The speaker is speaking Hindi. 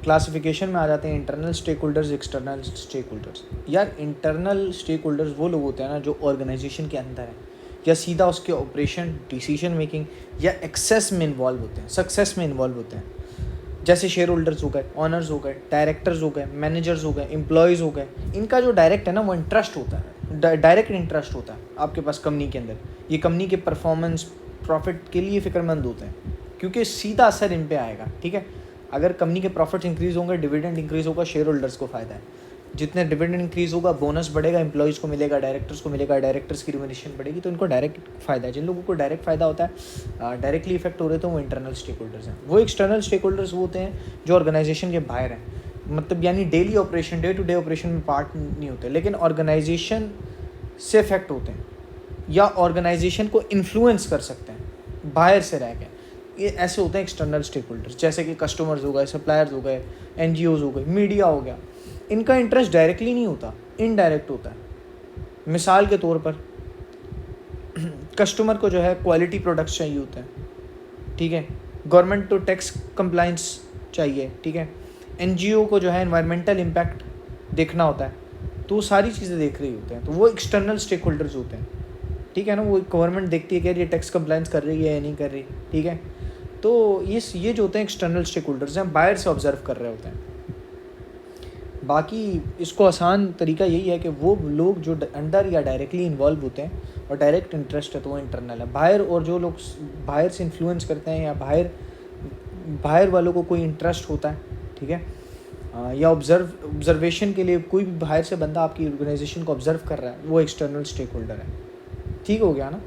क्लासिफिकेशन में आ जाते हैं internal stakeholders, external stakeholders. यार इंटरनल स्टेक होल्डर्स वो लोग होते हैं ना जो ऑर्गेनाइजेशन के अंदर है या सीधा उसके ऑपरेशन, डिसीजन मेकिंग या एक्सेस में इन्वॉल्व होते हैं, सक्सेस में इन्वॉल्व होते हैं। जैसे शेयर होल्डर्स हो गए, ऑनर्स हो गए, डायरेक्टर्स हो गए, मैनेजर्स हो गए, एम्प्लॉयज़ हो गए। इनका जो डायरेक्ट है ना वो इंटरेस्ट होता है, डायरेक्ट इंटरेस्ट होता है आपके पास कंपनी के अंदर। ये कंपनी के परफॉर्मेंस, प्रॉफिट के लिए फ़िक्रमंद होते हैं क्योंकि सीधा असर इन पे आएगा। ठीक है, अगर कंपनी के प्रॉफिट्स इंक्रीज़ होंगे, डिविडेंड इंक्रीज़ होगा, शेयर होल्डर्स को फ़ायदा है। जितने डिविडेंड इंक्रीज़ होगा, बोनस बढ़ेगा, एम्प्लॉयज़ को मिलेगा, डायरेक्टर्स को मिलेगा, डायरेक्टर्स की रिम्यूनरेशन बढ़ेगी, तो इनको डायरेक्ट फ़ायदा है। जिन लोगों को डायरेक्ट फ़ायदा होता है, डायरेक्टली इफेक्ट हो रहे तो वो इंटरनल स्टेक होल्डर्स हैं। वो एक्सटर्नल स्टेक होल्डर्स वो होते हैं जो ऑर्गेनाइजेशन के बाहर हैं, मतलब यानी daily operation, day to day operation में पार्ट नहीं होते, लेकिन ऑर्गेनाइजेशन से इफेक्ट होते हैं या ऑर्गेनाइजेशन को इन्फ्लुएंस कर सकते हैं बाहर से रह के। ये ऐसे होते हैं एक्सटर्नल स्टेक होल्डर्स, जैसे कि कस्टमर्स हो गए, सप्लायर्स हो गए, एनजीओज हो गए, मीडिया हो गया। इनका इंटरेस्ट डायरेक्टली नहीं होता, इनडायरेक्ट होता है। मिसाल के तौर पर कस्टमर को जो है क्वालिटी प्रोडक्ट्स चाहिए होते हैं, ठीक है, गवर्नमेंट तो टैक्स कंप्लाइंस चाहिए, ठीक है, एनजीओ को जो है एनवायरमेंटल इम्पैक्ट देखना होता है, तो वो सारी चीज़ें देख रही होते हैं, तो वो एक्सटर्नल स्टेक होल्डर्स होते हैं। ठीक है ना, वो गवर्नमेंट देखती है कि ये टैक्स कंप्लाइंस कर रही है या नहीं कर रही। ठीक है, तो ये जो होते हैं एक्सटर्नल स्टेक होल्डर्स हैं, बाहर से ऑब्जर्व कर रहे होते हैं। बाकी इसको आसान तरीका यही है कि वो लोग जो अंडर या डायरेक्टली इन्वॉल्व होते हैं और डायरेक्ट इंटरेस्ट है तो वो इंटरनल है। बाहर, और जो लोग बाहर से इन्फ्लुएंस करते हैं या बाहर वालों को कोई इंटरेस्ट होता है, ठीक है, या ऑब्जर्वेशन के लिए कोई भी बाहर से बंदा आपकी ऑर्गेनाइजेशन को ऑब्जर्व कर रहा है, वो एक्सटर्नल स्टेक होल्डर है। ठीक हो गया ना।